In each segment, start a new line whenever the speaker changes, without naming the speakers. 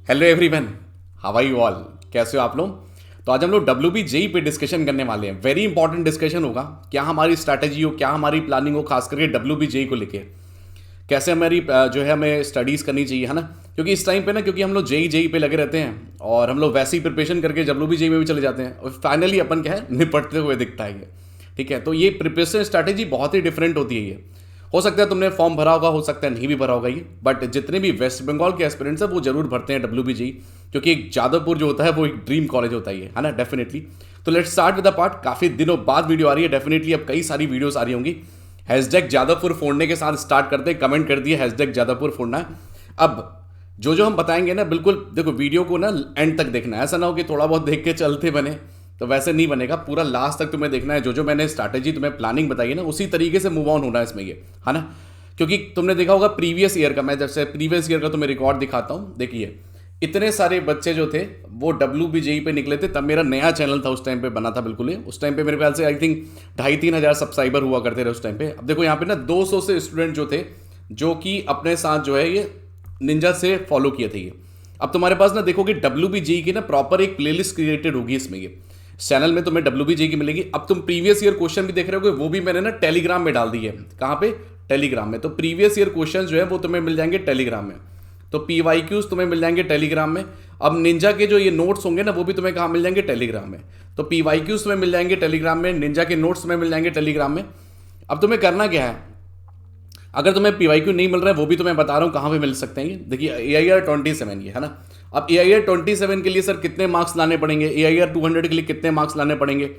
Hello everyone, how are you all? कैसे हो आप लोग? तो आज हम लोग WBJEE पे डिस्कशन करने वाले हैं। वेरी इंपॉर्टेंट डिस्कशन होगा। क्या हमारी स्ट्रैटेजी हो, क्या हमारी प्लानिंग हो, खास करके WBJEE को लेके कैसे हमारी जो है हमें स्टडीज़ करनी चाहिए, है ना। क्योंकि इस टाइम पे ना, क्योंकि हम लोग जेई पे लगे रहते हैं और हम लोग वैसे ही प्रिपरेशन करके WBJEE में भी चले जाते हैं और फाइनली अपन क्या है निपटते हुए दिखता है ये। ठीक है, तो ये प्रिपरेशन स्ट्रैटेजी बहुत ही डिफरेंट होती है। ये हो सकता है तुमने फॉर्म भरा होगा, हो सकता है नहीं भी भरा होगा ये, बट जितने भी वेस्ट बंगाल के एस्पिरेंट्स हैं वो जरूर भरते हैं WBJEE, क्योंकि एक जादवपुर जो होता है वो एक ड्रीम कॉलेज होता है ना, डेफिनेटली। तो let's start with the part. काफ़ी दिनों बाद वीडियो आ रही है, डेफिनेटली अब कई सारी वीडियोस आ रही होंगी। हैशटैग जादवपुर फोड़ने के साथ स्टार्ट करते हैं। कमेंट कर दिए हैशटैग जादवपुर फोड़ना है। अब जो हम बताएंगे ना, बिल्कुल देखो वीडियो को ना एंड तक देखना है। ऐसा ना हो कि थोड़ा बहुत देख के चलते बने, तो वैसे नहीं बनेगा। पूरा लास्ट तक तुम्हें देखना है। जो मैंने स्ट्रैटेजी तुम्हें प्लानिंग बताई है ना, उसी तरीके से मूव ऑन होना है इसमें, ये है ना। क्योंकि तुमने देखा होगा प्रीवियस ईयर का, मैं जैसे प्रीवियस ईयर का तुम्हें रिकॉर्ड दिखाता हूँ। देखिए इतने सारे बच्चे जो थे वो WBJEE पे निकले थे। तब मेरा नया चैनल था, उस टाइम पे बना था बिल्कुल ही। उस टाइम पे मेरे ख्याल से आई थिंक 2,500-3 हज़ार सब्सक्राइबर हुआ करते थे उस टाइम पे। अब देखो यहाँ पे ना 200 से स्टूडेंट जो थे, जो कि अपने साथ जो है ये निंजा से फॉलो किए थे ये। अब तुम्हारे पास ना देखोगे WBJEE की ना प्रॉपर एक प्लेलिस्ट क्रिएटेड होगी इसमें, ये चैनल में तुम्हें WBJEE की मिलेगी। अब तुम प्रीवियस ईयर क्वेश्चन भी देख रहे होगे, वो भी मैंने ना टेलीग्राम में डाल दी है। कहाँ पे? टेलीग्राम में। तो प्रीवियस ईयर क्वेश्चन जो है वो तुम्हें मिल जाएंगे टेलीग्राम में। तो PYQs तुम्हें मिल जाएंगे टेलीग्राम में। अब निंजा के जो ये नोट्स होंगे ना, वो भी तुम्हें कहाँ मिल जाएंगे? टेलीग्राम में। तो PYQs तुम्हें मिल जाएंगे टेलीग्राम में, निंजा के नोट्स तुम्हें मिल जाएंगे टेलीग्राम में। अब तुम्हें करना क्या है, अगर तुम्हें PYQ नहीं मिल रहा है, वो भी तुम्हें बता रहा हूँ कहाँ पे मिल सकते हैं ये। देखिए AIR 27 ये है ना। अब AIR 27 के लिए सर कितने मार्क्स लाने पड़ेंगे, AIR 200 के लिए कितने मार्क्स लाने पड़ेंगे,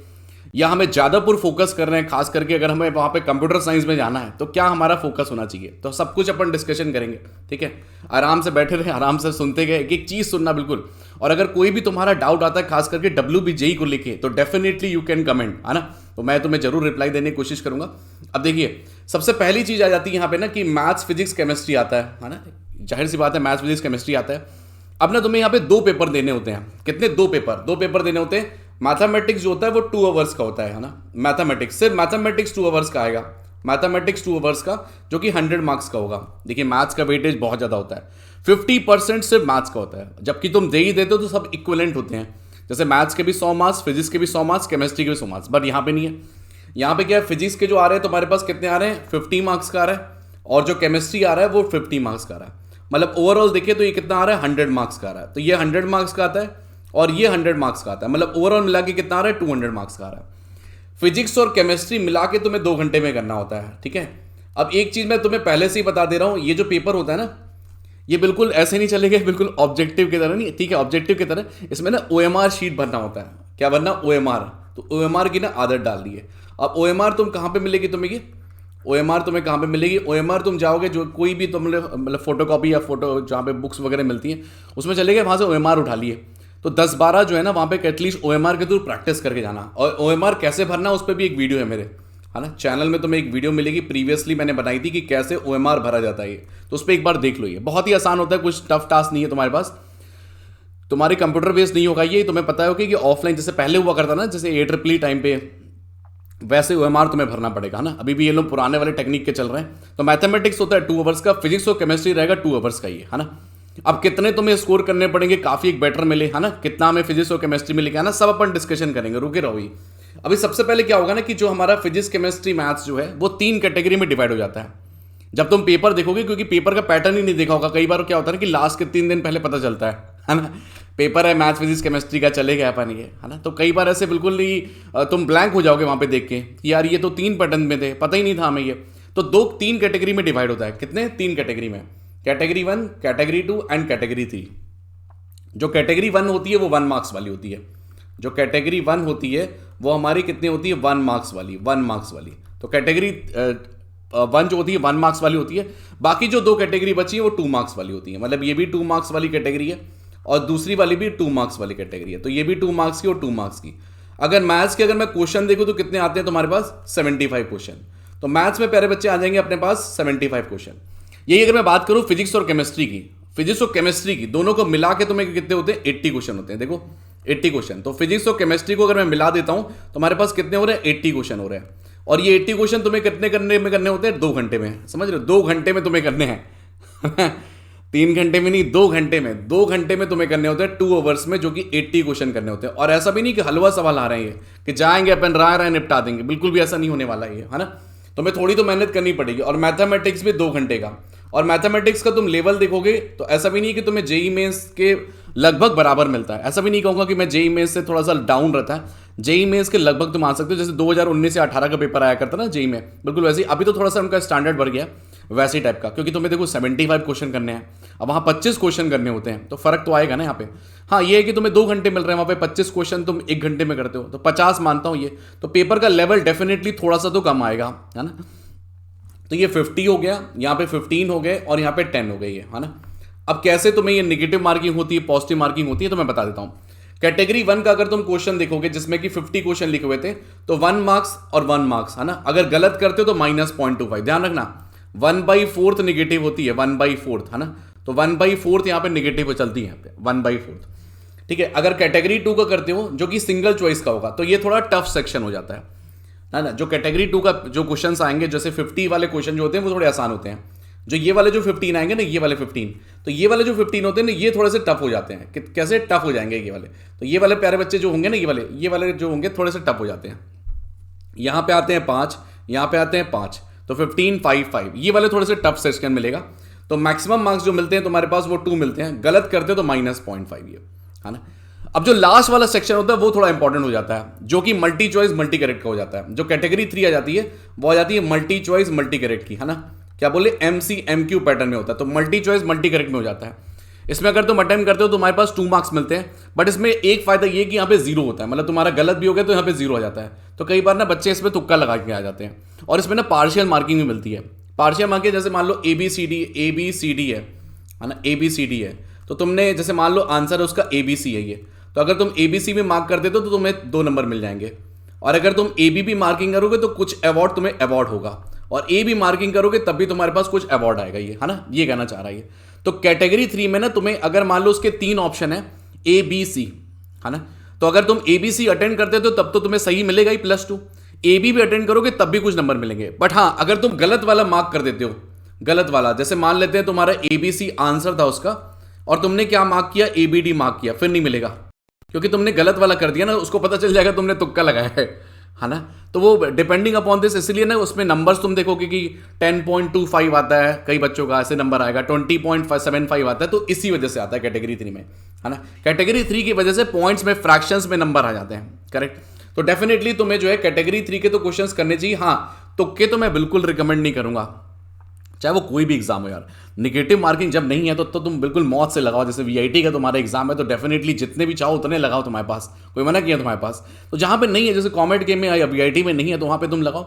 या हमें जादवपुर फोकस कर रहे हैं, खास करके अगर हमें वहाँ पे कंप्यूटर साइंस में जाना है तो क्या हमारा फोकस होना चाहिए। तो सब कुछ अपन डिस्कशन करेंगे, ठीक है। आराम से बैठे रहे, आराम से सुनते गए, एक एक चीज़ सुनना बिल्कुल। और अगर कोई भी तुम्हारा डाउट आता है खास करके WBJEE को लेके, तो डेफिनेटली यू कैन कमेंट, है ना। तो मैं तुम्हें जरूर रिप्लाई देने की कोशिश करूंगा। अब देखिए सबसे पहली चीज़ आ जाती है यहाँ पे ना कि मैथ्स फिजिक्स केमिस्ट्री आता है ना। जाहिर सी बात है मैथ्स फिजिक्स केमिस्ट्री आता है। अब ना तुम्हें यहाँ पे 2 पेपर देने होते हैं। कितने? 2 पेपर देने होते हैं। मैथमेटिक्स जो होता है वो 2 आवर्स का होता है ना। मैथमेटिक्स, सिर्फ मैथमेटिक्स 2 आवर्स का आएगा। मैथमेटिक्स 2 आवर्स का, जो कि 100 मार्क्स का होगा। देखिए मैथ्स का वेटेज बहुत ज़्यादा होता है, 50% सिर्फ मैथ्स का होता है। जबकि तुम जेईई देते हो तो सब इक्विवेलेंट होते हैं। जैसे मैथ्स के भी 100 मार्क्स, फिजिक्स के भी 100 मार्क्स, केमिस्ट्री के भी 100 मार्क्स। बट यहाँ पे नहीं है। यहाँ पे क्या है, फिजिक्स के जो आ रहे हैं तुम्हारे पास कितने आ रहे हैं? 50 मार्क्स का आ रहा है। और जो केमिस्ट्री आ रहा है वो 50 मार्क्स का आ रहा है। मतलब ओवरऑल देखिए तो ये कितना आ रहा है? 100 मार्क्स का आ रहा है। तो ये 100 मार्क्स का आता है और ये 100 मार्क्स का आता है। मतलब ओवरऑल मिला के कितना आ रहा है? 200 मार्क्स का आ रहा है। फिजिक्स और केमिस्ट्री मिला के तुम्हें 2 घंटे में करना होता है, ठीक है। अब एक चीज मैं तुम्हें पहले से ही बता दे रहा हूं, ये जो पेपर होता है ना, ये बिल्कुल ऐसे नहीं चलेगा, बिल्कुल ऑब्जेक्टिव की तरह नहीं, ठीक है। ऑब्जेक्टिव की तरह इसमें ना OMR शीट भरना होता है। क्या भरना? OMR। तो OMR की ना आदत डाल दी है। अब OMR तुम कहाँ पे मिलेगी तुम्हें ये? OMR तुम्हें कहाँ पे मिलेगी? OMR तुम जाओगे, जो कोई भी तुम मतलब फोटोकॉपी या फोटो जहाँ पे बुक्स वगैरह मिलती हैं उसमें चले गए, वहाँ से OMR उठा लिए। तो 10-12 जो है ना वहाँ पे एटलीस्ट OMR के थ्रू प्रैक्टिस करके जाना। और OMR कैसे भरना उस पर भी एक वीडियो है मेरे, है ना, चैनल में। तुम्हें एक वीडियो मिलेगी, प्रीवियसली मैंने बनाई थी कि कैसे OMR भरा जाता है ये। तो उस पर एक बार देख लो। ये बहुत ही आसान होता है, कुछ टफ टास्क नहीं है तुम्हारे पास। तुम्हारे कंप्यूटर बेस्ड नहीं होगा ये, तुम्हें पता होगा कि ऑफलाइन जैसे पहले हुआ करता ना, जैसे AEEE टाइम पे, वैसे OMR तुम्हें भरना पड़ेगा ना। अभी भी ये लोग पुराने वाले टेक्निक के चल रहे हैं। तो मैथमेटिक्स होता है 2 आवर्स का, फिजिक्स और केमिस्ट्री रहेगा 2 आवर्स का ये, है ना। अब कितने तुम्हें स्कोर करने पड़ेंगे, काफी एक बेटर मिले, है ना, कितना हमें फिजिक्स और केमिस्ट्री में लेके आना, सब अपन डिस्कशन करेंगे, रुके रहो। अभी सबसे पहले क्या होगा ना कि जो हमारा फिजिक्स केमिस्ट्री मैथ्स जो है वो 3 कैटेगरी में डिवाइड हो जाता है जब तुम पेपर देखोगे। क्योंकि पेपर का पैटर्न ही नहीं देखा होगा। कई बार क्या होता है ना कि लास्ट के 3 दिन पहले पता चलता है ना। पेपर है मैथ्स फिजिक्स केमिस्ट्री का, चले गया अपन ये, है ना। तो कई बार ऐसे बिल्कुल ही तुम ब्लैंक हो जाओगे वहां पे देख के कि यार ये तो 3 पैटर्न में थे, पता ही नहीं था हमें ये। तो 3 कैटेगरी में डिवाइड होता है। कितने? 3 कैटेगरी में, कैटेगरी 1, कैटेगरी 2 एंड कैटेगरी 3। जो कैटेगरी 1 होती है वो 1 मार्क्स वाली होती है। जो कैटेगरी 1 होती है वो हमारी कितनी होती है? 1 मार्क्स वाली, 1 मार्क्स वाली। तो कैटेगरी 1 जो होती है 1 मार्क्स वाली होती है। बाकी जो 2 कैटेगरी बची है वो 2 मार्क्स वाली होती है। मतलब ये भी 2 मार्क्स वाली कैटेगरी है और दूसरी वाली भी 2 मार्क्स वाली कैटेगरी है। तो ये भी 2 मार्क्स की और 2 मार्क्स की। अगर मैथ्स के अगर मैं क्वेश्चन देखूं तो कितने आते हैं तुम्हारे पास? 75 क्वेश्चन। तो मैथ्स में प्यारे बच्चे आ जाएंगे अपने पास 75 क्वेश्चन। यही अगर मैं बात करूं फिजिक्स और केमिस्ट्री की, फिजिक्स और केमिस्ट्री की दोनों को मिला के तुम्हें कितने होते हैं? 80 क्वेश्चन होते हैं। देखो 80 क्वेश्चन। तो फिजिक्स और केमिस्ट्री को अगर मैं मिला देता हूं तो हमारे पास कितने हो रहे हैं? 80 क्वेश्चन हो रहे हैं। और ये 80 क्वेश्चन तुम्हें कितने करने में करने होते हैं? 2 घंटे में। समझ रहे हो? 2 घंटे में तुम्हें करने हैं 3 घंटे में नहीं, 2 घंटे में, 2 घंटे में तुम्हें करने होते हैं 2 आवर्स में, जो कि 80 क्वेश्चन करने होते हैं। और ऐसा भी नहीं कि हलवा सवाल आ रहे हैं ये कि जाएंगे अपन राय निपटा देंगे, बिल्कुल भी ऐसा नहीं होने वाला है ना। तुम्हें थोड़ी तो मेहनत करनी पड़ेगी। और मैथमेटिक्स भी 2 घंटे का, और मैथमेटिक्स का तुम लेवल देखोगे तो ऐसा भी नहीं कि तुम्हें जेई मेंस के लगभग बराबर मिलता है। ऐसा भी नहीं कहूंगा कि मैं जेई मेंस से थोड़ा सा डाउन रहता है, जेई मेंस के लगभग तुम आ सकते हो। जैसे 2019 से 18 का पेपर आया करता ना जेई में, बिल्कुल वैसे ही। अभी तो थोड़ा सा उनका स्टैंडर्ड बढ़ गया वैसे ही टाइप का, क्योंकि तुम्हें देखो 75 क्वेश्चन करने हैं, अब वहाँ 25 क्वेश्चन करने होते हैं, तो फर्क तो आएगा ना यहाँ पे। हाँ ये है कि तुम्हें 2 घंटे मिल रहे हैं, वहाँ पे 25 क्वेश्चन तुम 1 घंटे में करते हो, तो 50 मानता हूँ ये। तो पेपर का लेवल डेफिनेटली थोड़ा सा तो कम आएगा, है ना। तो ये 50 हो गया, यहाँ पे 15 हो गए, और यहाँ पे 10 हो गई है ना। अब कैसे तुम्हें ये नेगेटिव मार्किंग होती है, पॉजिटिव मार्किंग होती है, तो मैं बता देता हूँ। कैटेगरी 1 का अगर तुम क्वेश्चन देखोगे जिसमें कि 50 क्वेश्चन लिखे हुए थे, तो 1 मार्क्स और 1 मार्क्स, है ना। अगर गलत करते हो तो -0.25, ध्यान रखना 1/4 निगेटिव होती है, 1/4, है ना। तो 1/4 यहाँ पे निगेटिव चलती है, यहाँ पे 1/4, ठीक है। अगर कैटेगरी 2 का करते हो जो कि सिंगल चॉइस का होगा, तो ये थोड़ा टफ सेक्शन हो जाता है ना। जो कैटेगरी 2 का जो क्वेश्चन आएंगे, जैसे 50 वाले क्वेश्चन जो होते हैं वो थोड़े आसान होते हैं। जो ये वाले जो 15 आएंगे ना, ये वाले 15, तो ये वाले जो 15 होते हैं ना, ये थोड़े से टफ हो जाते हैं। कैसे टफ हो जाएंगे ये वाले, तो ये वाले प्यारे बच्चे जो होंगे ना, ये वाले जो होंगे थोड़े से टफ हो जाते हैं। यहाँ पे आते हैं 5, यहाँ पे आते हैं 5, तो 15, 5, 5, ये वाले थोड़े से टफ सेक्शन मिलेगा। तो मैक्सिमम मार्क्स जो मिलते हैं तुम्हारे पास वो 2 मिलते हैं, गलत करते हो तो -0.5, ये है ना। अब जो लास्ट वाला सेक्शन होता है वो थोड़ा इंपॉर्टेंट हो जाता है, जो कि मल्टी चॉइस मल्टी करेक्ट का हो जाता है। जो कैटेगरी 3 आ जाती है वो आ जाती है मल्टी चॉइस मल्टी करेक्ट की, है ना। क्या बोले, MCMQ पैटर्न में होता है, तो मल्टी चॉइस मल्टी करेक्ट में हो जाता है। इसमें अगर तुम अटेम्प्ट करते हो तो तुम्हारे पास 2 मार्क्स मिलते हैं, बट इसमें एक फायदा ये कि यहाँ पे 0 होता है, मतलब तुम्हारा गलत भी हो गया तो यहाँ पे 0 आ जाता है। तो कई बार ना बच्चे इसमें तुक्का लगा के आ जाते हैं, और इसमें ना पार्शियल मार्किंग भी मिलती है। पार्शियल मार्किंग जैसे मान लो ABCD है ना, ABCD है, तो तुमने जैसे मान लो आंसर है उसका ABC है ये, तो अगर तुम ABC में मार्क कर देते हो तो तुम्हें 2 नंबर मिल जाएंगे। और अगर तुम AB मार्किंग करोगे तो कुछ अवार्ड तुम्हें अवार्ड होगा, और AB मार्किंग करोगे तब भी तुम्हारे पास कुछ अवार्ड आएगा, ये है ना, ये कहना चाह रहा है ये। तो कैटेगरी 3 में ना तुम्हें अगर मान लो उसके 3 ऑप्शन है ABC, है ना, तो अगर तुम ABC अटेंड करते हो तब तो तुम्हें सही मिलेगा ही +2, AB भी अटेंड करोगे तब भी कुछ नंबर मिलेंगे। बट हाँ, अगर तुम गलत वाला मार्क कर देते हो, गलत वाला, जैसे मान लेते हैं तुम्हारा ABC आंसर था उसका, और तुमने क्या मार्क किया, ABD मार्क किया, फिर नहीं मिलेगा, क्योंकि तुमने गलत वाला कर दिया ना, उसको पता चल जाएगा तुमने तुक्का लगाया है ना। तो वो डिपेंडिंग अपॉन दिस, इसलिए ना उसमें नंबर्स तुम देखोगे कि 10.25 आता है, कई बच्चों का ऐसे नंबर आएगा, 20.75 आता है, तो इसी वजह से आता है कैटेगरी 3 में, है ना। कैटेगरी 3 की वजह से पॉइंट्स में, फ्रैक्शंस में नंबर आ जाते हैं, करेक्ट। तो डेफिनेटली तुम्हें जो है कैटेगरी 3 के तो क्वेश्चंस करने चाहिए। हाँ, तुक्के तो मैं बिल्कुल रिकमेंड नहीं करूंगा, चाहे वो कोई भी एग्जाम हो यार। नेगेटिव मार्किंग जब नहीं है तो तुम बिल्कुल मौत से लगाओ। जैसे VIT का तुम्हारा एग्जाम है तो डेफिनेटली जितने भी चाहो उतने लगाओ, तुम्हारे पास कोई मना किया तुम्हारे पास। तो जहाँ पे नहीं है, जैसे कॉमेड के में या VIT में नहीं है, तो वहाँ पे तुम लगाओ।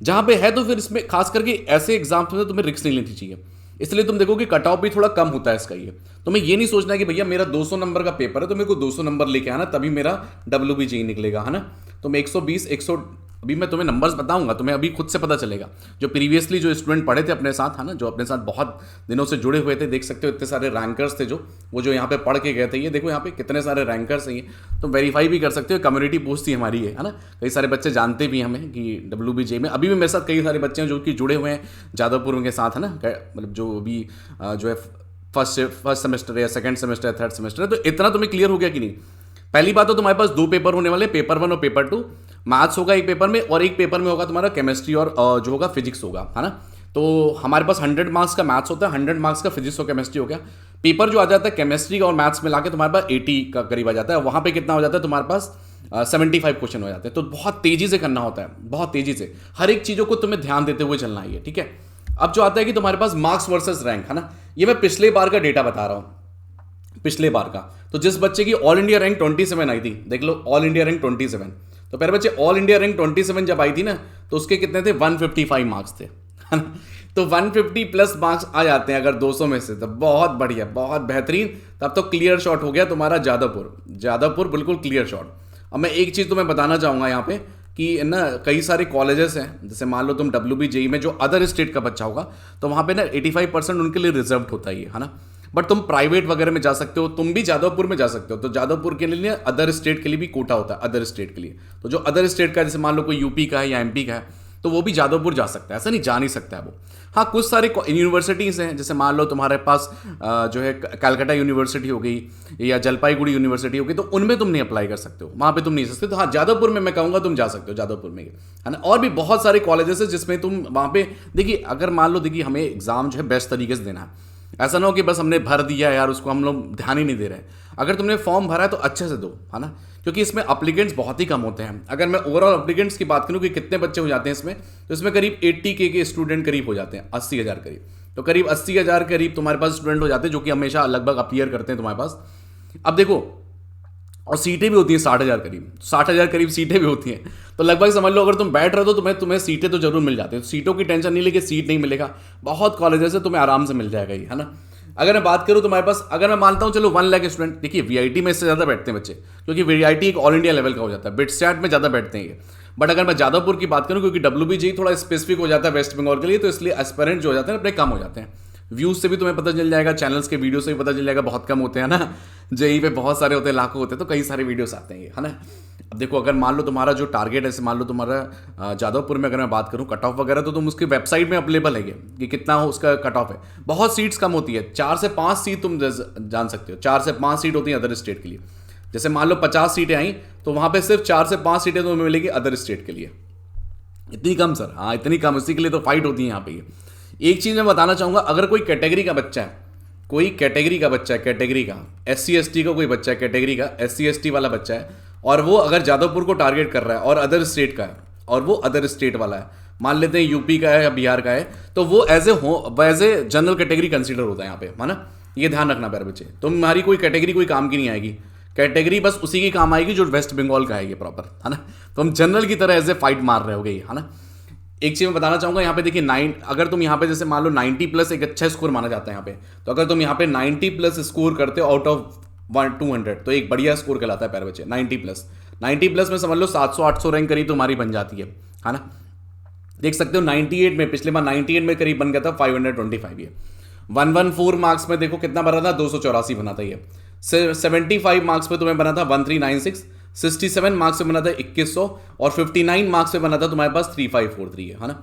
जहाँ पे है तो फिर इसमें खास करके ऐसे एग्जाम में तुम्हें रिस्क नहीं लेनी चाहिए, इसलिए तुम देखो कि कट ऑफ भी थोड़ा कम होता है इसका। ये तुम्हें ये नहीं सोचना है कि भैया मेरा 200 नंबर का पेपर है तो मेरे को 200 नंबर लेके आना तभी मेरा WBJ निकलेगा, है ना। तो मैं 120, 100, अभी मैं तुम्हें नंबर्स बताऊंगा, तुम्हें अभी खुद से पता चलेगा। जो प्रीवियसली जो स्टूडेंट पढ़े थे अपने साथ, है ना, जो अपने साथ बहुत दिनों से जुड़े हुए थे, देख सकते हो इतने सारे रैंकर्स थे जो यहाँ पे पढ़ के गए थे। ये देखो यहाँ पे कितने सारे रैंकर्स हैं, ये तुम वेरीफाई भी कर सकते हो। कम्युनिटी पोस्ट थी हमारी, है ना। कई सारे बच्चे जानते भी हमें कि WBJ में अभी भी मेरे साथ कई सारे बच्चे हैं जो कि जुड़े हुए हैं जादवपुर के साथ, है ना। मतलब जो अभी जो है फर्स्ट सेमेस्टर है, सेकंड सेमेस्टर है, थर्ड सेमेस्टर है। तो इतना तुम्हें क्लियर हो गया कि नहीं। पहली बात तो तुम्हारे पास 2 पेपर होने वाले, पेपर 1 और पेपर 2। मैथ्स होगा एक पेपर में, और एक पेपर में होगा तुम्हारा केमिस्ट्री और जो होगा फिजिक्स होगा, है ना। तो हमारे पास 100 मार्क्स का मैथ्स होता है, 100 मार्क्स का फिजिक्स और केमिस्ट्री हो गया। पेपर जो आ जाता है केमिस्ट्री और मैथ्स मिला के तुम्हारे पास 80 का करीब आ जाता है। वहाँ पे कितना हो जाता है तुम्हारे पास 75 क्वेश्चन हो जाते हैं। तो बहुत तेजी से करना होता है, बहुत तेजी से हर एक चीज़ों को तुम्हें ध्यान देते हुए चलना है, ठीक है। अब जो आता है कि तुम्हारे पास मार्क्स वर्सेस रैंक, है ना। ये मैं पिछले बार का डेटा बता रहा हूँ, पिछले बार का। तो जिस बच्चे की ऑल इंडिया रैंक 27 आई थी, देख लो ऑल इंडिया रैंक 27, तो पहले बच्चे ऑल इंडिया रैंक 27 जब आई थी ना, तो उसके कितने थे, 155 मार्क्स थे, है ना। तो 150 प्लस मार्क्स आ जाते हैं अगर 200 में से, तो बहुत बढ़िया, बहुत बेहतरीन। तब तो क्लियर शॉट हो गया तुम्हारा जादवपुर बिल्कुल क्लियर शॉट। अब मैं एक चीज़ तुम्हें बताना चाहूँगा यहाँ पे कि ना कई सारे कॉलेजेस हैं, जैसे मान लो तुम WBJ में जो अदर स्टेट का बच्चा होगा तो वहाँ पे ना 85% उनके लिए रिजर्व होता है ना। बट तुम प्राइवेट वगैरह में जा सकते हो, तुम भी जादवपुर में जा सकते हो। तो जादवपुर के लिए अदर स्टेट के लिए भी कोटा होता है, अदर स्टेट के लिए। तो जो अदर स्टेट का, जैसे मान लो कोई UP का है या MP का है, तो वो भी जादवपुर जा सकता है, ऐसा नहीं जा नहीं सकता है वो। हाँ, कुछ सारे यूनिवर्सिटीज़ हैं, जैसे मान लो तुम्हारे पास जो है कलकत्ता यूनिवर्सिटी हो गई या जलपाईगुड़ी यूनिवर्सिटी हो गई, तो उनमें तुम नहीं अप्लाई कर सकते हो, वहाँ पे तुम नहीं सकते। तो हाँ, जादवपुर में मैं कहूँगा तुम जा सकते हो, जादवपुर में, है ना। और भी बहुत सारे कॉलेजेस हैं जिसमें तुम वहाँ पे देखिए, अगर मान लो देखिए हमें एग्ज़ाम जो है बेस्ट तरीके से देना है, ऐसा ना हो कि बस हमने भर दिया यार, उसको हम लोग ध्यान ही नहीं दे रहे। अगर तुमने फॉर्म भरा है तो अच्छे से दो, है ना, क्योंकि इसमें अप्लीकेंट्स बहुत ही कम होते हैं। अगर मैं ओवरऑल अप्लीकेंट्स की बात करूं कि कितने बच्चे हो जाते हैं इसमें, तो इसमें करीब 80K के स्टूडेंट करीब हो जाते हैं, 80,000 करीब। तो करीब 80,000 करीब तुम्हारे पास स्टूडेंट हो जाते हैं जो कि हमेशा लगभग अपीयर करते हैं तुम्हारे पास। अब देखो, और सीटें भी होती हैं 60,000 करीब सीटें भी होती हैं। तो लगभग समझ लो, अगर तुम बैठ रहे हो तो तुम्हें सीटें तो जरूर मिल जाती हैं। सीटों की टेंशन नहीं लेके, सीट नहीं मिलेगा, बहुत कॉलेजेस से तुम्हें आराम से मिल जाएगा ये, है ना। अगर मैं बात करूं तुम्हारे पास, अगर मैं मानता हूं चलो 1 लाख स्टूडेंट, देखिए वीआईटी में इससे ज़्यादा बैठते हैं बच्चे, क्योंकि वीआईटी एक ऑल इंडिया लेवल का हो जाता है, बिटस्टैट में ज़्यादा बैठते हैं ये। बट अगर मैं जादवपुर की बात करूं, क्योंकि WBJ थोड़ा स्पेसिफिक हो जाता है वेस्ट बंगाल के लिए, तो इसलिए एस्पिरेंट जो हो जाते हैं अपने कम हो जाते हैं। व्यूज से भी तुम्हें पता चल जाएगा, चैनल्स के वीडियो से भी पता चल जाएगा, बहुत कम होते हैं ना। जेई पे बहुत सारे होते हैं, लाखों होते हैं, तो कई सारे वीडियोस आते हैं, है ना। अब देखो, अगर मान लो तुम्हारा जो टारगेट है, मान लो तुम्हारा जादवपुर में अगर मैं बात करूं कट ऑफ वगैरह, तो तुम उसकी वेबसाइट में अवेलेबल है कि कितना हो उसका कट ऑफ है। बहुत सीट्स कम होती है, 4 से 5 सीट तुम जान सकते हो, 4 से 5 सीट होती है अदर स्टेट के लिए। जैसे मान लो 50 सीटें आई, तो वहां पे सिर्फ 4 से 5 सीटें तुम्हें मिलेगी अदर स्टेट के लिए। इतनी कम सर, हाँ इतनी कम, इसी के लिए तो फाइट होती है यहाँ पे। एक चीज़ मैं बताना चाहूँगा, अगर कोई कैटेगरी का बच्चा है, कोई कैटेगरी का बच्चा है, कैटेगरी का SC ST का कोई बच्चा है, कैटेगरी का SC ST वाला बच्चा है, और वो अगर जादवपुर को टारगेट कर रहा है और अदर स्टेट का है, और वो अदर स्टेट वाला है, मान लेते हैं यूपी का है या बिहार का है, तो वो as a general category consider होता है यहाँ पे, है ना। ये ध्यान रखना प्यारे बच्चे, तुम्हारी कोई कैटेगरी कोई काम की नहीं आएगी, कैटेगरी बस उसी की काम आएगी जो वेस्ट बंगाल का है ये प्रॉपर, है ना। तो हम जनरल की तरह एज ए फाइट मार रहे होगे, है ना। एक चीज़ मैं बताना चाहूँगा यहाँ पे, देखिए 9, अगर तुम यहाँ पे जैसे मान लो 90+ एक अच्छा स्कोर माना जाता है यहाँ पे, तो अगर तुम यहाँ पे 90+ स्कोर करते हो आउट ऑफ 200, तो एक बढ़िया स्कोर कहलाता है प्यारे बच्चे। 90+ में समझ लो 700-800 रैंक करीब तुम्हारी बन जाती है ना। देख सकते हो 98 में, पिछले बार 98 में करीब बन गया था 525 ये। 114 मार्क्स में देखो कितना बना था, 284 बना था ये। 75 मार्क्स पे तुम्हें बना था 1396, 67 मार्क्स पे बना था 2100, और 59 मार्क्स पे बना था तुम्हारे पास 3543 है ना।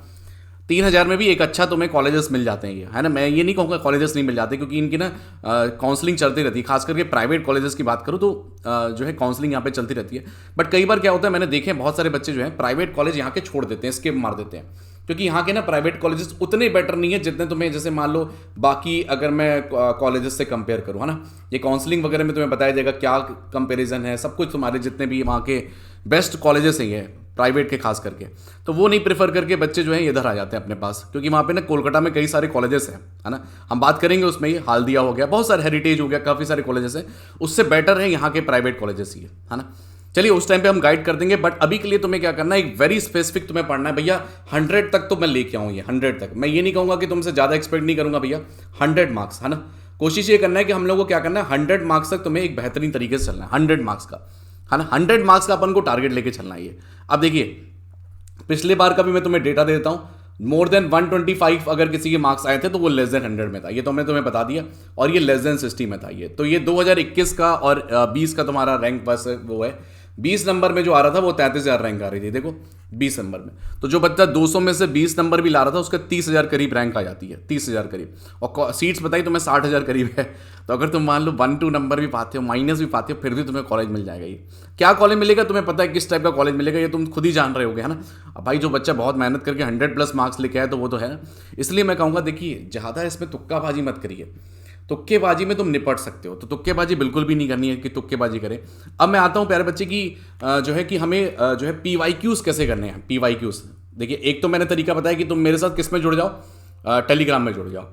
3000 में भी एक अच्छा तुम्हें कॉलेजेस मिल जाते हैं ये, है ना। मैं ये नहीं कहूँगा कॉलेजेस नहीं मिल जाते, क्योंकि इनकी ना काउंसलिंग चलती रहती है, खास करके प्राइवेट कॉलेजेस की बात करूँ तो जो है काउंसलिंग यहाँ पे चलती रहती है। बट कई बार क्या होता है, मैंने देखे बहुत सारे बच्चे जो है प्राइवेट कॉलेज यहाँ के छोड़ देते हैं, स्किप मार देते हैं, क्योंकि यहाँ के ना प्राइवेट कॉलेजेस उतने बेटर नहीं है जितने तुम्हें, जैसे मान लो बाकी अगर मैं कॉलेजेस से कंपेयर करूँ, है ना। ये काउंसलिंग वगैरह में तुम्हें बताया जाएगा क्या कंपैरिजन है, सब कुछ तुम्हारे जितने भी वहाँ के बेस्ट कॉलेजेस हैं ये प्राइवेट के खास करके, तो वो नहीं प्रेफर करके बच्चे जो हैं इधर आ जाते हैं अपने पास, क्योंकि वहाँ पे ना कोलकाता में कई सारे कॉलेजेस हैं, है ना। हम बात करेंगे उसमें, ही हाल्दिया हो गया, बहुत सारे हेरिटेज हो गया, काफ़ी सारे कॉलेजेस हैं, उससे बेटर है यहाँ के प्राइवेट कॉलेजेस ही है ना। चलिए उस टाइम पे हम गाइड कर देंगे, बट अभी के लिए तुम्हें क्या करना है, एक वेरी स्पेसिफिक तुम्हें पढ़ना है भैया। 100 तक तो मैं लेके आऊँ, ये 100 तक मैं ये नहीं कहूँगा कि तुमसे ज़्यादा एक्सपेक्ट नहीं करूँगा भैया, 100 मार्क्स, है ना। कोशिश ये करना है कि हम लोग को क्या करना है, 100 मार्क्स तक तुम्हें एक बेहतरीन तरीके से चलना है, 100 मार्क्स का, है ना। 100 मार्क्स का अपन को टारगेट लेके चलना है ये। अब देखिए पिछले बार का भी मैं तुम्हें डेटा देता हूँ, मोर देन 125 अगर किसी के मार्क्स आए थे तो वो लेस देन 100 में था, ये तो मैं तुम्हें बता दिया, और ये लेस देन 60 में था ये। तो ये 2021 का और 20 का तुम्हारा रैंक बस वो है। 20 नंबर में जो आ रहा था वो 33,000 रैंक आ रही थी, देखो 20 नंबर में। तो जो बच्चा 200 में से 20 नंबर भी ला रहा था उसका 30,000 करीब रैंक आ जाती है, 30,000 करीब, और सीट्स बताई तुम्हें 60,000 करीब है। तो अगर तुम मान लो 1-2 नंबर भी पाते हो, माइनस भी पाते हो, फिर भी तुम्हें कॉलेज मिल जाएगा। ये क्या कॉलेज मिलेगा तुम्हें पता है, किस टाइप का कॉलेज मिलेगा ये तुम खुद ही जान रहे होगे, है ना। अब भाई जो बच्चा बहुत मेहनत करके 100+ मार्क्स लेके आया तो वो तो है ना। इसलिए मैं कहूँगा देखिए ज़्यादा इसमें तुक्काबाजी मत करिए, तुक्केबाजी में तुम निपट सकते हो, तो तुक्केबाजी बिल्कुल भी नहीं करनी है कि तुक्केबाजी करें। अब मैं आता हूँ प्यारे बच्चे की जो है कि हमें जो है PYQs कैसे करने हैं। PYQs देखिए, एक तो मैंने तरीका बताया कि तुम मेरे साथ किस में जुड़ जाओ, टेलीग्राम में जुड़ जाओ।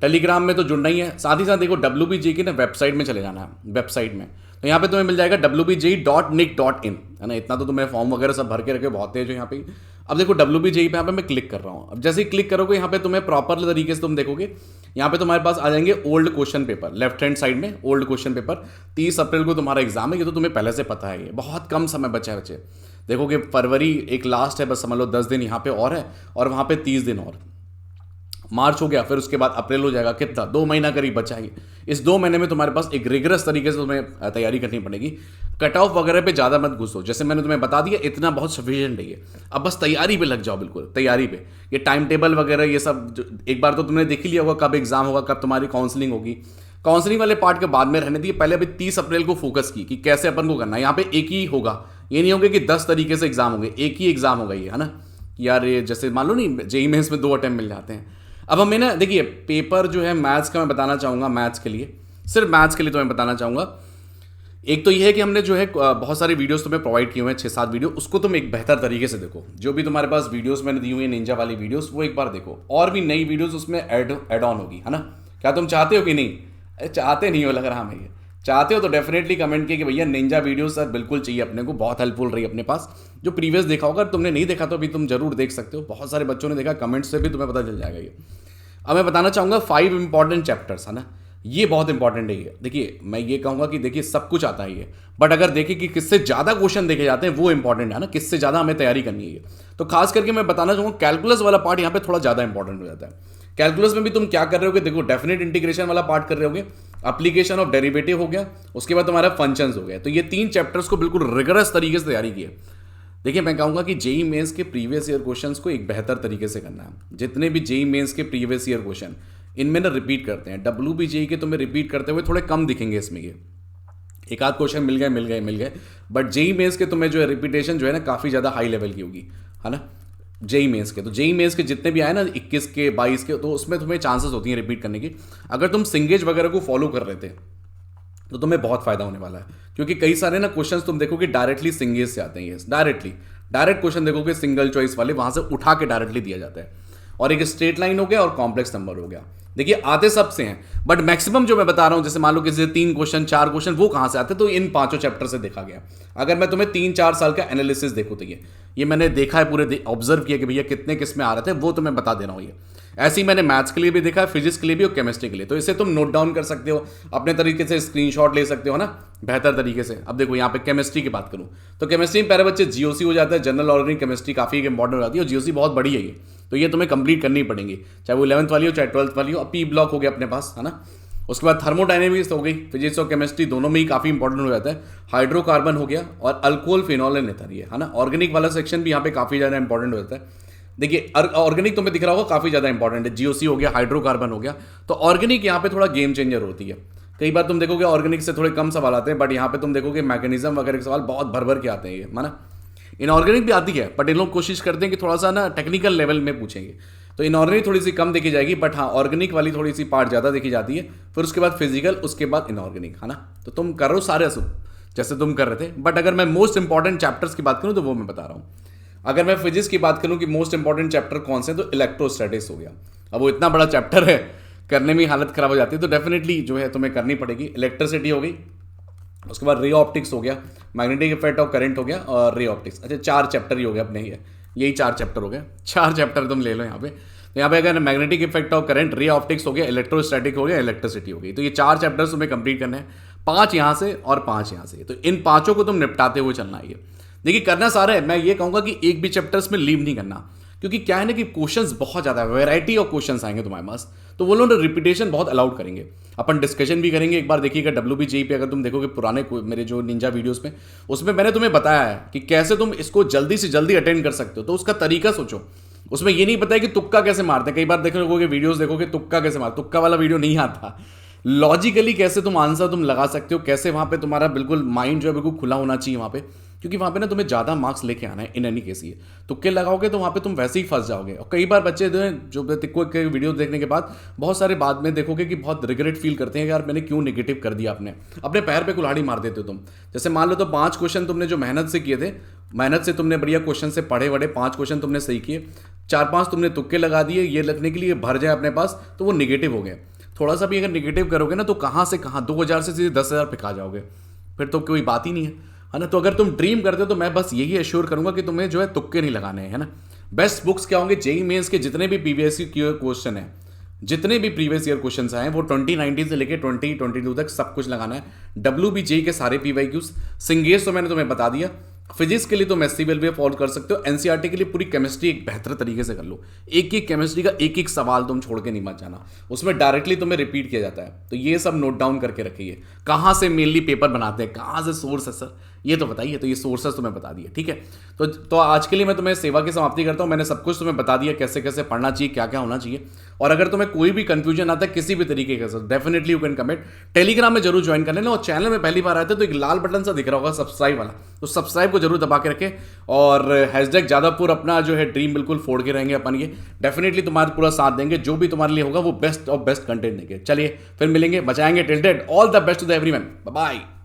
टेलीग्राम में तो जुड़ना ही है, साथ ही साथ देखो WBJ की ना वेबसाइट में चले जाना है। वेबसाइट में तो यहाँ पे तुम्हें मिल जाएगा wbj.nic.in, है ना। इतना तो तुम्हें फॉर्म वगैरह सब भर के रखे बहुत है जो यहाँ पे। अब देखो WBJ पे यहाँ पे मैं क्लिक कर रहा हूँ। अब जैसे ही क्लिक करोगे यहाँ पे तुम्हें प्रॉपर तरीके से तुम देखोगे, यहाँ पे तुम्हारे पास आ जाएंगे old question paper, left hand side में ओल्ड क्वेश्चन पेपर। 30 अप्रैल को तुम्हारा एग्जाम है, ये तो तुम्हें पहले से पता है, ये बहुत कम समय बचा है बच्चे। देखोगे फरवरी एक लास्ट है, बस समझ लो 10 दिन यहाँ पे और है, और वहाँ पे 30 दिन और। मार्च हो गया, फिर उसके बाद अप्रैल हो जाएगा, कितना 2 महीना करीब बचा है। इस 2 महीने में तुम्हारे पास एक रिगरस तरीके से तुम्हें तैयारी करनी पड़ेगी। कट ऑफ वगैरह पे ज़्यादा मत घुसो, जैसे मैंने तुम्हें बता दिया इतना बहुत सफिशिएंट है ये। अब बस तैयारी पे लग जाओ, बिल्कुल तैयारी पे। ये टाइम टेबल वगैरह ये सब एक बार तो तुमने देख ही लिया होगा, कब एग्जाम होगा, कब तुम्हारी काउंसलिंग होगी। काउंसलिंग वाले पार्ट के बाद में रहने दिए, पहले अभी 30 अप्रैल को फोकस की कि कैसे अपन को करना है। यहाँ पे एक ही होगा, ये नहीं होगा कि 10 तरीके से एग्जाम होंगे, एक ही एग्जाम होगा ये, है ना। यार ये जैसे मान लो नहीं जेईई मेंस में 2 अटेम्प्ट मिल जाते हैं। अब हमें ना देखिए पेपर जो है मैथ्स का मैं बताना चाहूँगा, मैथ्स के लिए, सिर्फ मैथ्स के लिए तो मैं बताना चाहूँगा। एक तो ये है कि हमने जो है बहुत सारे वीडियोस तुम्हें प्रोवाइड किए हुए हैं, 6-7 वीडियो, उसको तुम एक बेहतर तरीके से देखो। जो भी तुम्हारे पास वीडियोस मैंने दी हुई है निंजा वाली वीडियोस, वो एक बार देखो। और भी नई वीडियोस उसमें ऐड ऑन होगी, है ना। क्या तुम चाहते हो कि नहीं? चाहते नहीं हो लग रहा हमें ये। चाहते हो तो डेफिनेटली कमेंट किए कि भैया निंजा वीडियो सर बिल्कुल चाहिए अपने को, बहुत हेल्पफुल रही अपने पास। जो प्रीवियस देखा होगा, तुमने नहीं देखा तो अभी तुम जरूर देख सकते हो, बहुत सारे बच्चों ने देखा, कमेंट्स से भी तुम्हें पता चल जाएगा ये। अब मैं बताना चाहूँगा 5 इंपॉर्टेंट चैप्टर्स, है ना। ये बहुत इंपॉर्टेंट है ये। देखिए मैं ये कहूँगा कि देखिए सब कुछ आता है ये, बट अगर देखिए कि किससे ज़्यादा क्वेश्चन देखे जाते हैं वो इंपॉर्टेंट है ना, किससे ज़्यादा हमें तैयारी करनी है। तो खास करके मैं बताना चाहूँगा कैलकुलस वाला पार्ट यहाँ पे थोड़ा ज़्यादा इंपॉर्टेंट हो जाता है। कैलकुलस में भी तुम क्या कर रहे होगे, देखो डेफिनेट इंटीग्रेशन वाला पार्ट कर रहे होगे, एप्लीकेशन ऑफ डेरिवेटिव हो गया, उसके बाद तुम्हारा फंक्शंस हो गया। तो ये 3 चैप्टर्स को बिल्कुल रिगरस तरीके से तैयारी की है। देखिए मैं कहूँगा कि जेईई मेंस के प्रीवियस ईयर क्वेश्चंस को एक बेहतर तरीके से करना है। जितने भी जेईई मेंस के प्रीवियस ईयर क्वेश्चन इनमें ना रिपीट करते हैं, WBJEE के तुम्हें रिपीट करते हुए थोड़े कम दिखेंगे इसमें। ये एक आध क्वेश्चन मिल गए, बट जेईई मेंस के तुम्हें जो है रिपीटेशन जो है ना काफ़ी ज़्यादा हाई लेवल की होगी, है ना। जेईई मेंस के तो जेईई मेंस के जितने भी आए ना 21 के 22 के, तो उसमें तुम्हें चांसेस होती हैं रिपीट करने की। अगर तुम सिंगेज वगैरह को फॉलो कर रहे थे तो तुम्हें बहुत फायदा होने वाला है, क्योंकि कई सारे ना क्वेश्चंस तुम देखोगे डायरेक्टली सिंगेज से आते हैं। ये डायरेक्ट क्वेश्चन देखोगे सिंगल चॉइस वाले, वहां से उठा के डायरेक्टली दिया जाता है। और एक स्ट्रेट लाइन हो गया और कॉम्प्लेक्स नंबर हो गया। देखिए आते सबसे हैं, बट मैक्सिमम जो मैं बता रहा हूं, जैसे मान लो किसी से 3 क्वेश्चन 4 क्वेश्चन, वो कहां से आते हैं, तो इन 5 चैप्टर से देखा गया। अगर मैं तुम्हें 3-4 साल का एनालिसिस देखूँ तो ये मैंने देखा है, पूरे ऑब्जर्व किया कि भैया कितने किस में आ रहे थे, वो तो मैं बता दे रहा हूँ। ये ऐसे ही मैंने मैथ्स के लिए भी देखा है, फिजिक्स के लिए भी और केमिस्ट्री के लिए। तो इसे तुम नोट डाउन कर सकते हो, अपने तरीके से स्क्रीनशॉट ले सकते हो ना बेहतर तरीके से। अब देखो यहाँ पे केमिस्ट्री की बात करूँ तो केमिस्ट्री में पहले बच्चे जीओसी हो जाता है, जनरल ऑर्गेनिक केमिस्ट्री काफ़ी इंपॉर्टेंट हो जाती है, और जीओसी बहुत बड़ी है ये, तो ये तुम्हें कंप्लीट करनी पड़ेगी, चाहे वो 11th वाली हो चाहे 12th वाली हो। अब पी ब्लॉक हो गया अपने पास, है ना। उसके बाद थर्मोडायनेमिक्स हो गई, फिजिक्स और केमिस्ट्री दोनों में ही काफ़ी इंपॉर्टेंट हो जाता है। हाइड्रोकार्बन हो गया और अल्कोहल, फिनॉल एंड एथर, ये है ना। ऑर्गेनिक वाला सेक्शन भी यहाँ पे काफ़ी ज़्यादा इंपॉर्टेंट हो जाता है। देखिए ऑर्गेनिक तुम्हें दिख रहा होगा काफ़ी ज़्यादा इंपॉर्टेंट है, जीओसी हो गया, हाइड्रोकार्बन हो गया। तो ऑर्गेनिक यहाँ पे थोड़ा गेम चेंजर होती है। कई बार तुम देखोगे ऑर्गेनिक से थोड़े कम सवाल आते हैं, बट यहाँ पे तुम देखोगे मैकेनिज्म वगैरह के सवाल बहुत भर भर के आते हैं, ये है ना। इनऑर्गेनिक भी आती है, बट इन लोग कोशिश करते हैं कि थोड़ा सा ना टेक्निकल लेवल में पूछेंगे, तो इनऑर्गेनिक थोड़ी सी कम देखी जाएगी, बट हाँ ऑर्गेनिक वाली थोड़ी सी पार्ट ज़्यादा देखी जाती है। फिर उसके बाद फिजिकल, उसके बाद इनऑर्गेनिक, है ना। तो तुम करो सारे जैसे तुम कर रहे थे, बट अगर मैं मोस्ट इंपॉर्टेंट चैप्टर्स की बात करूँ तो वो मैं बता रहा हूँ। अगर मैं फिजिक्स की बात करूँ कि मोस्ट इंपॉर्टेंट चैप्टर कौन से, तो इलेक्ट्रोस्टैटिक्स हो गया। अब वो इतना बड़ा चैप्टर है, करने में हालत खराब हो जाती है, तो डेफिनेटली जो है तुम्हें करनी पड़ेगी। इलेक्ट्रिसिटी हो गई, उसके बाद रे ऑप्टिक्स हो गया, मैग्नेटिक इफेक्ट ऑफ करंट हो गया, और रे ऑप्टिक्स। अच्छा 4 चैप्टर ही हो गया अपने, यही 4 चैप्टर हो गए, 4 चैप्टर तुम ले लो यहाँ पे। तो यहाँ पे अगर magnetic effect of current, ray optics हो गया, इलेक्ट्रोस्टैटिक हो गया, इलेक्ट्रिसिटी हो गई। तो ये 4 चैप्टर्स तुम्हें कंप्लीट करने हैं, 5 यहाँ से और 5 यहाँ से। तो इन 5 को तुम निपटाते हुए चलना है। देखिए करना सारा है, मैं ये कहूँगा कि एक भी चैप्टर्स में लीव नहीं करना, क्योंकि क्या है ना कि क्वेश्चंस बहुत ज़्यादा है, वैरायटी ऑफ क्वेश्चंस आएंगे तुम्हारे पास, तो वो लोग रिपीटेशन बहुत अलाउड करेंगे। अपन डिस्कशन भी करेंगे, एक बार देखिएगा WBJEE पे अगर तुम देखोगे पुराने मेरे जो निंजा वीडियोस में, उसमें मैंने तुम्हें बताया है कि कैसे तुम इसको जल्दी से जल्दी अटेंड कर सकते हो। तो उसका तरीका सोचो, उसमें ये नहीं पता है कि तुक्का कैसे मारते हैं। कई बार देखोगे वीडियोस देखोगे तुक्का कैसे मारते, तुक्का वाला वीडियो नहीं आता। लॉजिकली कैसे तुम आंसर तुम लगा सकते हो, कैसे वहाँ पे तुम्हारा बिल्कुल माइंड जो है बिल्कुल खुला होना चाहिए वहाँ पे, क्योंकि वहाँ पे ना तुम्हें ज़्यादा मार्क्स लेके आना है इन एनी केस। ये तुक्के लगाओगे तो वहाँ पे तुम वैसे ही फंस जाओगे। और कई बार बच्चे जो वीडियो देखने के बाद बहुत सारे बाद में देखोगे कि बहुत रिग्रेट फील करते हैं, यार मैंने क्यों नेगेटिव कर दिया, अपने पैर पे कुल्हाड़ी मार देते हो तुम। जैसे मान लो तो 5 क्वेश्चन तुमने जो मेहनत से किए थे, मेहनत से तुमने बढ़िया क्वेश्चन से पढ़े 5 क्वेश्चन तुमने सही किए, 4-5 तुमने तुक्के लगा दिए ये लगने के लिए भर जाए अपने पास, तो वो निगेटिव हो गए। थोड़ा सा भी अगर निगेटिव करोगे ना तो कहाँ से कहाँ 2000 से सीधे 10,000 पे खा जाओगे, फिर तो कोई बात ही नहीं है ना। तो अगर तुम ड्रीम करते हो तो मैं बस यही एश्योर करूंगा कि तुम्हें जो है तुक्के नहीं लगाने हैं, है ना। बेस्ट बुक्स क्या होंगे, जेईई मेंस के जितने भी प्रीवियस ईयर क्वेश्चन है, जितने भी प्रीवियस ईयर क्वेश्चन आए वो 2019 से लेकर 2022 तक सब कुछ लगाना है। WBJEE के सारे PYQs, सिंगेज तो मैंने तुम्हें बता दिया, फिजिक्स के लिए तो मैसी वेल वे फॉलो कर सकते हो, एनसीईआरटी के लिए पूरी केमिस्ट्री एक बेहतर तरीके से कर लो। एक एक केमिस्ट्री का एक एक सवाल तुम छोड़ के नहीं मत जाना, उसमें डायरेक्टली तुम्हें रिपीट किया जाता है। तो ये सब नोट डाउन करके रखिए। कहाँ से मेनली पेपर बनाते हैं, कहाँ से सोर्स है सर, ये तो बताइए। तो ये सोर्सेस तुम्हें बता दिए, ठीक है। तो आज के लिए मैं तुम्हें सेवा की समाप्ति करता हूँ। मैंने सब कुछ तुम्हें बता दिया, कैसे कैसे पढ़ना चाहिए, क्या क्या होना चाहिए। और अगर तुम्हें कोई भी कंफ्यूजन आता है किसी भी तरीके का, sir definitely you can comment. Telegram में जरूर ज्वाइन कर लेना, और चैनल में पहली बार आते तो एक लाल बटन सा दिख रहा होगा सब्सक्राइब वाला, तो सब्सक्राइब को जरूर दबा के रखें। और हैशटैग जादवपुर अपना जो है ड्रीम बिल्कुल फोड़ के रहेंगे अपन, ये डेफिनेटली तुम्हारा पूरा साथ देंगे। जो भी तुम्हारे लिए होगा वो बेस्ट ऑफ बेस्ट कंटेंट देंगे। चलिए फिर मिलेंगे, बचाएंगे। Till date all the best to the everyone, bye bye.